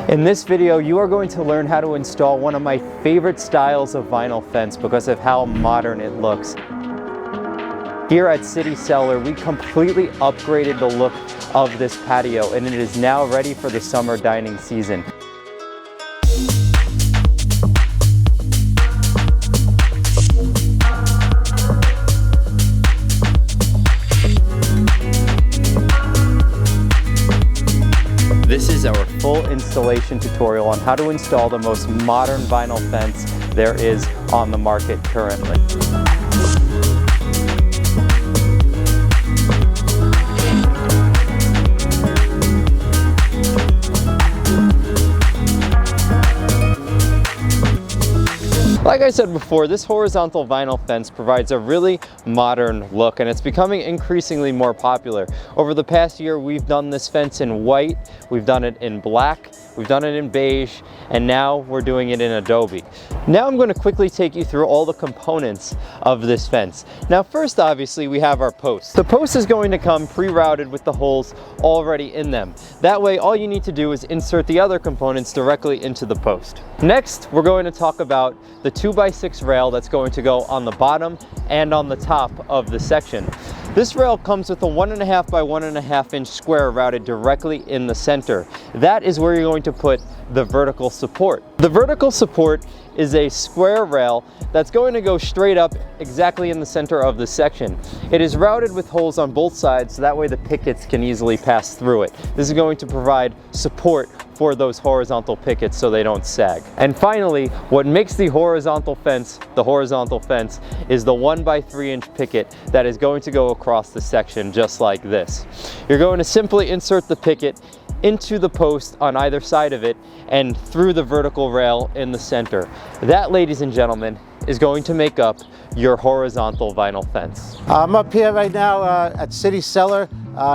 In this video, you are going to learn how to install one of my favorite styles of vinyl fence because of how modern it looks. Here at City Cellar, we completely upgraded the look of this patio, and it is now ready for the summer dining season. This is our full installation tutorial on how to install the most modern vinyl fence there is on the market currently. Like I said before, this horizontal vinyl fence provides a really modern look, and it's becoming increasingly more popular. Over the past year, we've done this fence in white, we've done it in black, we've done it in beige, and now we're doing it in adobe. Now I'm going to quickly take you through all the components of this fence. Now first, obviously, we have our post. The post is going to come pre-routed with the holes already in them. That way, all you need to do is insert the other components directly into the post. Next, we're going to talk about the 2x6 rail that's going to go on the bottom and on the top of the section. This rail comes with a 1.5 by 1.5 inch square routed directly in the center. That is where you're going to put the vertical support. The vertical support is a square rail that's going to go straight up exactly in the center of the section. It is routed with holes on both sides, so that way the pickets can easily pass through it. This is going to provide support for those horizontal pickets so they don't sag. And finally, what makes the horizontal fence is the 1 by 3 inch picket that is going to go across the section just like this. You're going to simply insert the picket into the post on either side of it and through the vertical rail in the center. That, ladies and gentlemen, is going to make up your horizontal vinyl fence. I'm up here right now at City Cellar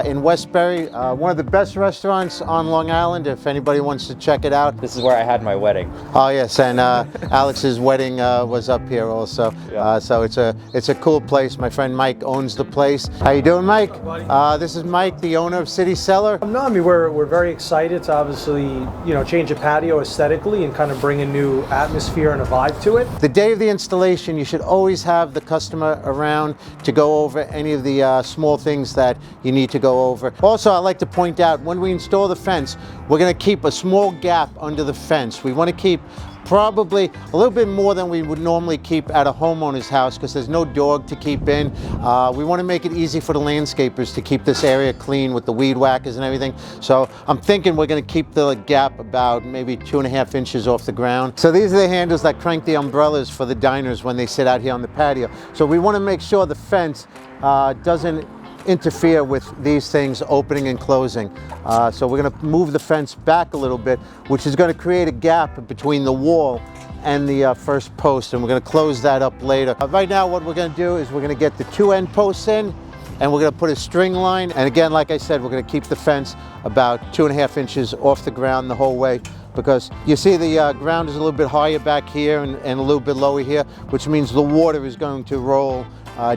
in Westbury, one of the best restaurants on Long Island, if anybody wants to check it out. This is where I had my wedding. Oh yes, and Alex's wedding was up here also. Yeah. So it's a cool place. My friend Mike owns the place. How you doing, Mike? This is Mike, the owner of City Cellar. No, I mean we're very excited to obviously change a patio aesthetically and kind of bring a new atmosphere and a vibe to it. The day of the installation, you should always have the customer around to go over any of the small things that you need to go over. Also, I'd like to point out, when we install the fence, we're going to keep a small gap under the fence. We want to keep probably a little bit more than we would normally keep at a homeowner's house because there's no dog to keep in. We want to make it easy for the landscapers to keep this area clean with the weed whackers and everything. So I'm thinking we're going to keep the gap about maybe 2.5 inches off the ground. So these are the handles that crank the umbrellas for the diners when they sit out here on the patio. So we want to make sure the fence doesn't interfere with these things opening and closing. So we're going to move the fence back a little bit, which is going to create a gap between the wall and the first post, and we're going to close that up later. Right now what we're going to do is we're going to get the 2 end posts in, and we're going to put a string line, and again, like I said, we're going to keep the fence about 2.5 inches off the ground the whole way, because you see the ground is a little bit higher back here and a little bit lower here, which means the water is going to roll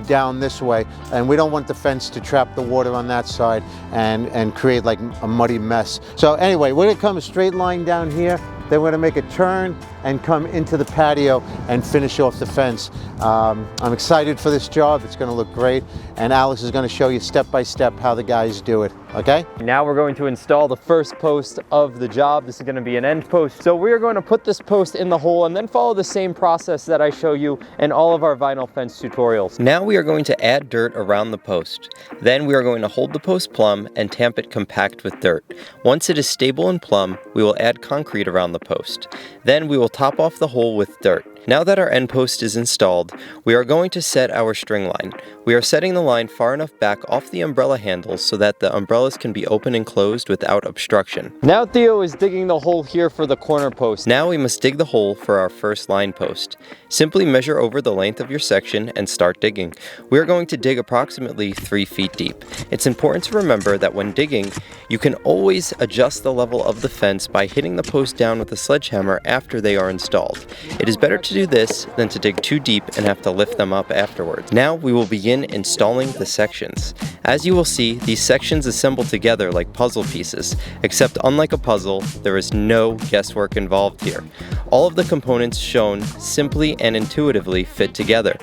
down this way, and we don't want the fence to trap the water on that side and create like a muddy mess. So anyway, we're going to come a straight line down here, then we're going to make a turn and come into the patio and finish off the fence. I'm excited for this job. It's going to look great, and Alex is going to show you step by step how the guys do it. Okay? Now we're going to install the first post of the job. This is going to be an end post. So we are going to put this post in the hole and then follow the same process that I show you in all of our vinyl fence tutorials. Now we are going to add dirt around the post. Then we are going to hold the post plumb and tamp it compact with dirt. Once it is stable and plumb, we will add concrete around the post. Then we will top off the hole with dirt. Now that our end post is installed, we are going to set our string line. We are setting the line far enough back off the umbrella handles so that the umbrellas can be open and closed without obstruction. Now Theo is digging the hole here for the corner post. Now we must dig the hole for our first line post. Simply measure over the length of your section and start digging. We are going to dig approximately 3 feet deep. It's important to remember that when digging, you can always adjust the level of the fence by hitting the post down with a sledgehammer after they are installed. It is better to to do this than to dig too deep and have to lift them up afterwards. Now we will begin installing the sections. As you will see, these sections assemble together like puzzle pieces, except unlike a puzzle, there is no guesswork involved here. All of the components shown simply and intuitively fit together.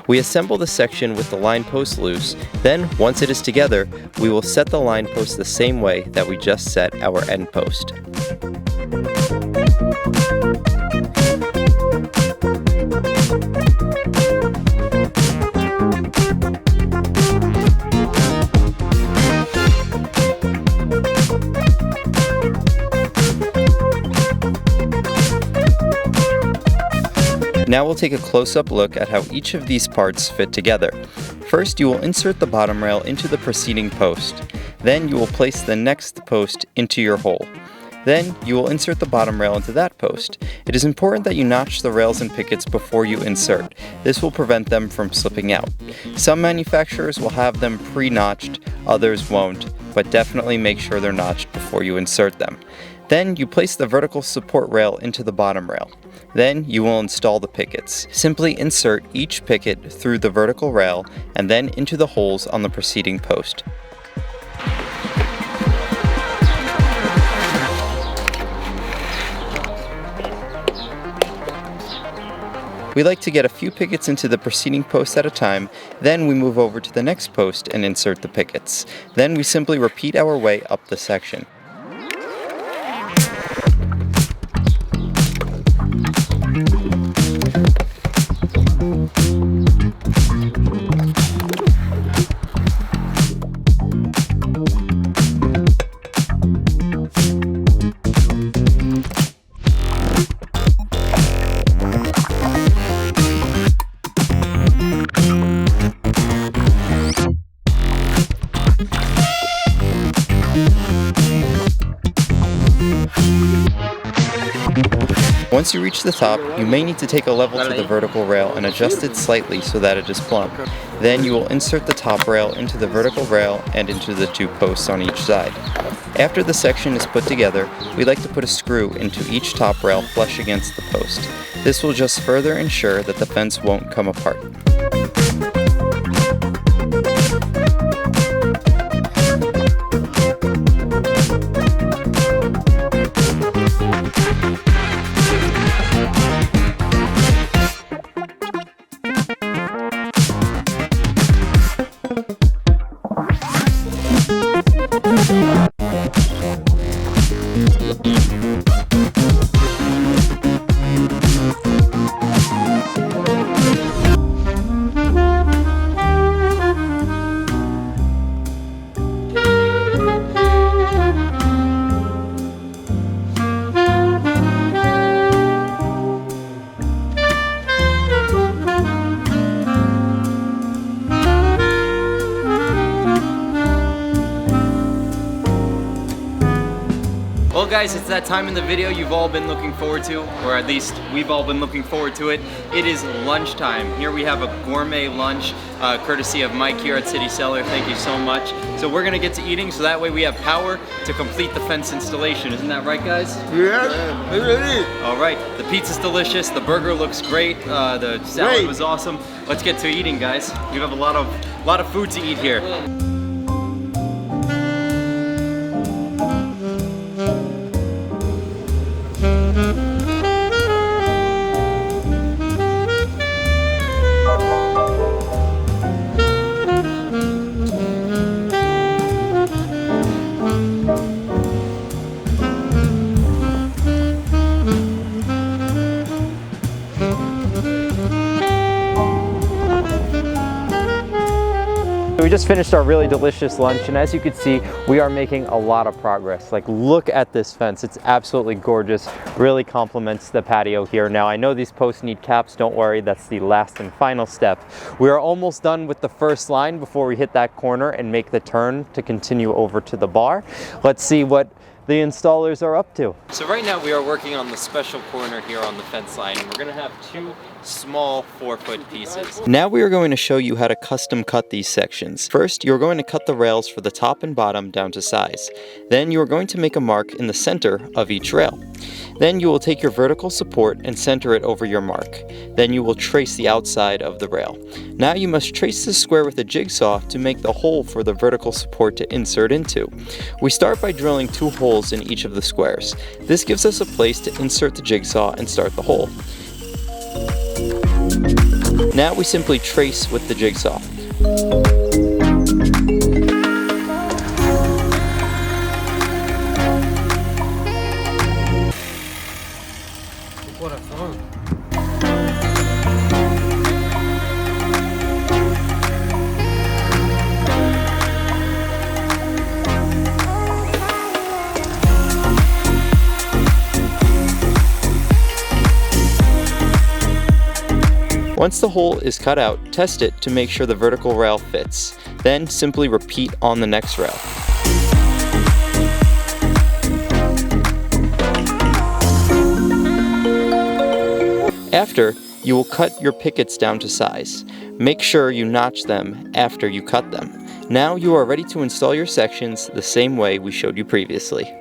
We assemble the section with the line post loose, then once it is together, we will set the line post the same way that we just set our end post. Now we'll take a close-up look at how each of these parts fit together. First, you will insert the bottom rail into the preceding post. Then you will place the next post into your hole. Then you will insert the bottom rail into that post. It is important that you notch the rails and pickets before you insert. This will prevent them from slipping out. Some manufacturers will have them pre-notched, others won't, but definitely make sure they're notched before you insert them. Then you place the vertical support rail into the bottom rail. Then you will install the pickets. Simply insert each picket through the vertical rail and then into the holes on the preceding post. We like to get a few pickets into the preceding post at a time, then we move over to the next post and insert the pickets. Then we simply repeat our way up the section. Once you reach the top, you may need to take a level to the vertical rail and adjust it slightly so that it is plumb. Then you will insert the top rail into the vertical rail and into the two posts on each side. After the section is put together, we like to put a screw into each top rail flush against the post. This will just further ensure that the fence won't come apart. Well guys, it's that time in the video you've all been looking forward to, or at least we've all been looking forward to it. It is lunchtime. Here we have a gourmet lunch, courtesy of Mike here at City Cellar. Thank you so much. So we're gonna get to eating so that way we have power to complete the fence installation. Isn't that right, guys? Yeah, it is. All right, the pizza's delicious, the burger looks great, the salad was awesome. Let's get to eating, guys. You have a lot of food to eat here. We just finished our really delicious lunch, and as you can see, we are making a lot of progress. Like, look at this fence. It's absolutely gorgeous. Really complements the patio here. Now, I know these posts need caps. Don't worry, that's the last and final step. We are almost done with the first line before we hit that corner and make the turn to continue over to the bar. Let's see what the installers are up to. So right now we are working on the special corner here on the fence line. We're gonna have two small 4-foot pieces. Now we are going to show you how to custom cut these sections. First, you are going to cut the rails for the top and bottom down to size. Then you are going to make a mark in the center of each rail. Then you will take your vertical support and center it over your mark. Then you will trace the outside of the rail. Now you must trace the square with a jigsaw to make the hole for the vertical support to insert into. We start by drilling 2 holes in each of the squares. This gives us a place to insert the jigsaw and start the hole. Now we simply trace with the jigsaw. Once the hole is cut out, test it to make sure the vertical rail fits. Then simply repeat on the next rail. After, you will cut your pickets down to size. Make sure you notch them after you cut them. Now you are ready to install your sections the same way we showed you previously.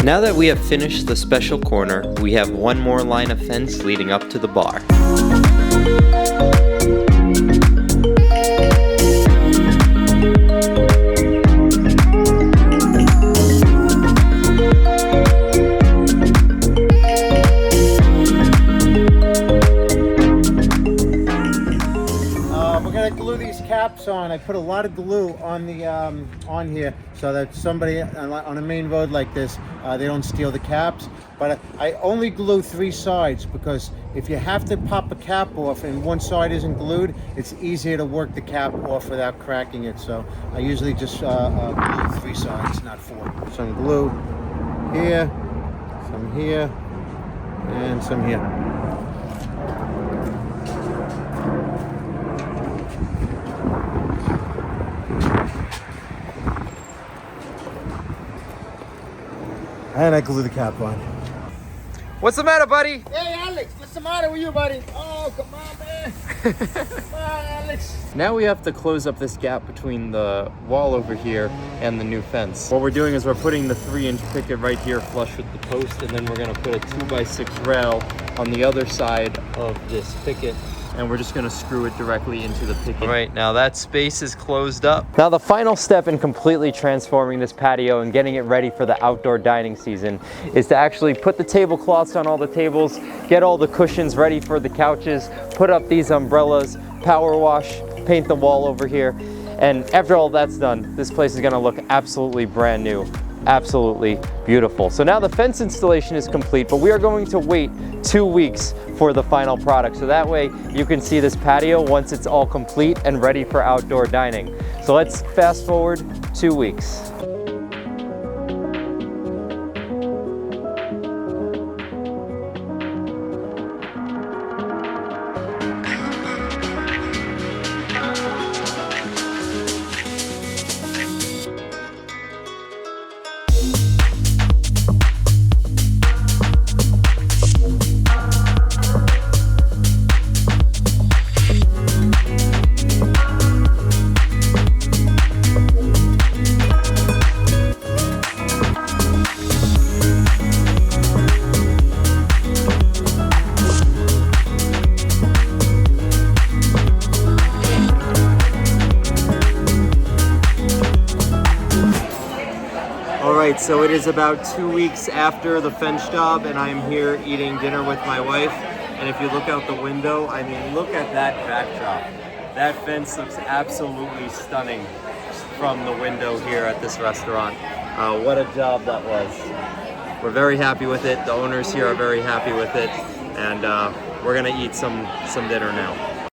Now that we have finished the special corner, we have one more line of fence leading up to the bar. We're gonna glue these caps on. I put a lot of glue on the on here so that somebody on a main road like this, they don't steal the caps. But I only glue 3 sides because if you have to pop a cap off and one side isn't glued, it's easier to work the cap off without cracking it. So I usually just glue 3 sides, not 4. Some glue here, some here, and some here. And I glue the cap on. What's the matter, buddy? Hey, Alex, what's the matter with you, buddy? Oh, come on, man. Come on, Alex. Now we have to close up this gap between the wall over here and the new fence. What we're doing is we're putting the 3-inch picket right here flush with the post, and then we're gonna put a 2x6 rail on the other side of this picket, and we're just gonna screw it directly into the picket. All right, now that space is closed up. Now the final step in completely transforming this patio and getting it ready for the outdoor dining season is to actually put the tablecloths on all the tables, get all the cushions ready for the couches, put up these umbrellas, power wash, paint the wall over here. And after all that's done, this place is gonna look absolutely brand new. Absolutely beautiful. So now the fence installation is complete, but we are going to wait 2 weeks for the final product. So that way you can see this patio once it's all complete and ready for outdoor dining. So let's fast forward 2 weeks. Alright, so it is about 2 weeks after the fence job, and I'm here eating dinner with my wife. And if you look out the window, I mean, look at that backdrop. That fence looks absolutely stunning from the window here at this restaurant. What a job that was. We're very happy with it. The owners here are very happy with it, and we're gonna eat some dinner now.